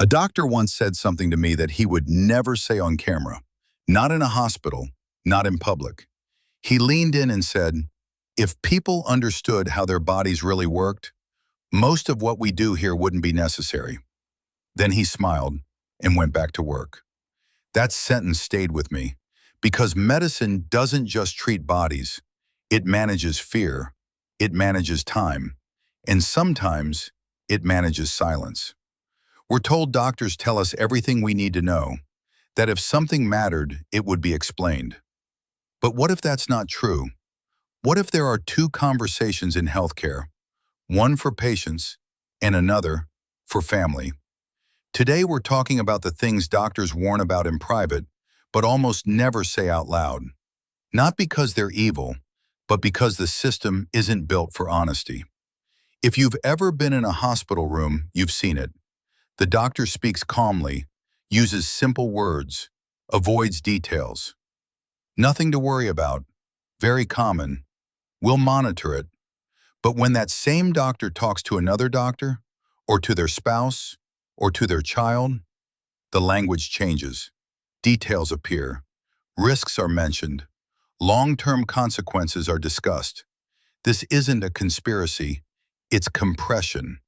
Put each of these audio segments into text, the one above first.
A doctor once said something to me that he would never say on camera, not in a hospital, not in public. He leaned in and said, "If people understood how their bodies really worked, most of what we do here wouldn't be necessary." Then he smiled and went back to work. That sentence stayed with me because medicine doesn't just treat bodies. It manages fear, it manages time, and sometimes it manages silence. We're told doctors tell us everything we need to know, that if something mattered, it would be explained. But what if that's not true? What if there are two conversations in healthcare, one for patients and another for family? Today we're talking about the things doctors warn about in private, but almost never say out loud. Not because they're evil, but because the system isn't built for honesty. If you've ever been in a hospital room, you've seen it. The doctor speaks calmly, uses simple words, avoids details. Nothing to worry about. Very common. We'll monitor it. But when that same doctor talks to another doctor, or to their spouse, or to their child, the language changes. Details appear. Risks are mentioned. Long-term consequences are discussed. This isn't a conspiracy. It's compression.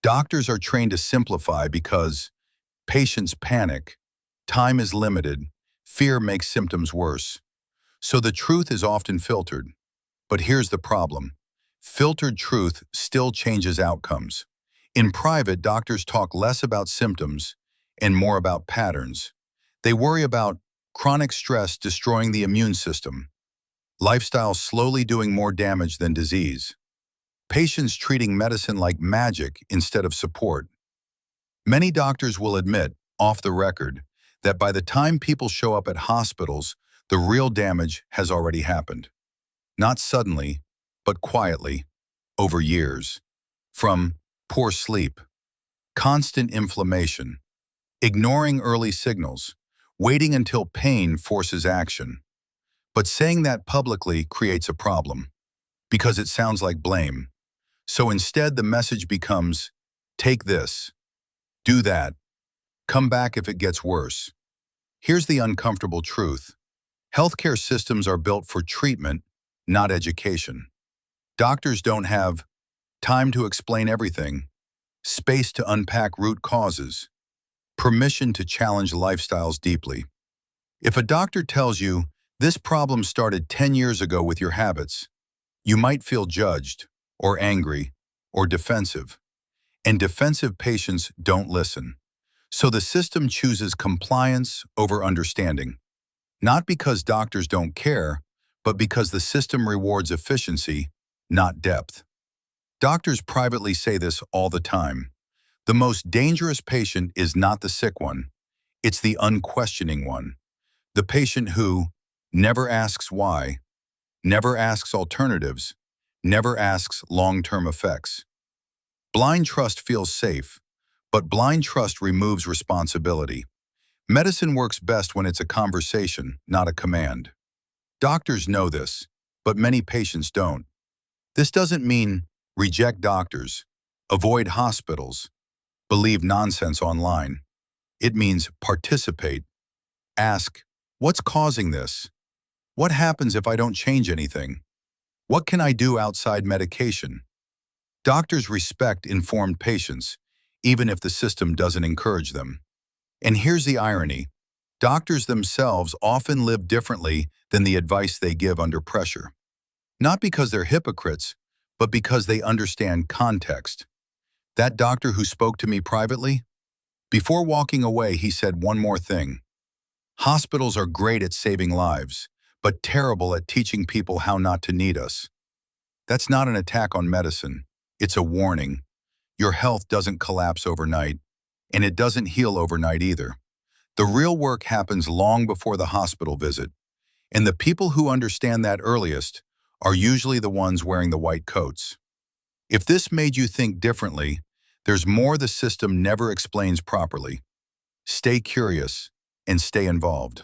Doctors are trained to simplify because patients panic, time is limited, fear makes symptoms worse. So the truth is often filtered. But here's the problem. Filtered truth still changes outcomes. In private, doctors talk less about symptoms and more about patterns. They worry about chronic stress destroying the immune system, lifestyle slowly doing more damage than disease, patients treating medicine like magic instead of support. Many doctors will admit, off the record, that by the time people show up at hospitals, the real damage has already happened. Not suddenly, but quietly, over years. From poor sleep, constant inflammation, ignoring early signals, waiting until pain forces action. But saying that publicly creates a problem, because it sounds like blame. So instead, the message becomes, take this, do that, come back if it gets worse. Here's the uncomfortable truth. Healthcare systems are built for treatment, not education. Doctors don't have time to explain everything, space to unpack root causes, permission to challenge lifestyles deeply. If a doctor tells you, this problem started 10 years ago with your habits, you might feel judged, or angry, or defensive. And defensive patients don't listen. So the system chooses compliance over understanding. Not because doctors don't care, but because the system rewards efficiency, not depth. Doctors privately say this all the time. The most dangerous patient is not the sick one. It's the unquestioning one. The patient who never asks why, never asks alternatives, never asks long-term effects. Blind trust feels safe, but blind trust removes responsibility. Medicine works best when it's a conversation, not a command. Doctors know this, but many patients don't. This doesn't mean reject doctors, avoid hospitals, believe nonsense online. It means participate. Ask, what's causing this? What happens if I don't change anything? What can I do outside medication? Doctors respect informed patients, even if the system doesn't encourage them. And here's the irony. Doctors themselves often live differently than the advice they give under pressure. Not because they're hypocrites, but because they understand context. That doctor who spoke to me privately, before walking away, he said one more thing. Hospitals are great at saving lives, but terrible at teaching people how not to need us. That's not an attack on medicine. It's a warning. Your health doesn't collapse overnight, and it doesn't heal overnight either. The real work happens long before the hospital visit, and the people who understand that earliest are usually the ones wearing the white coats. If this made you think differently, there's more the system never explains properly. Stay curious and stay involved.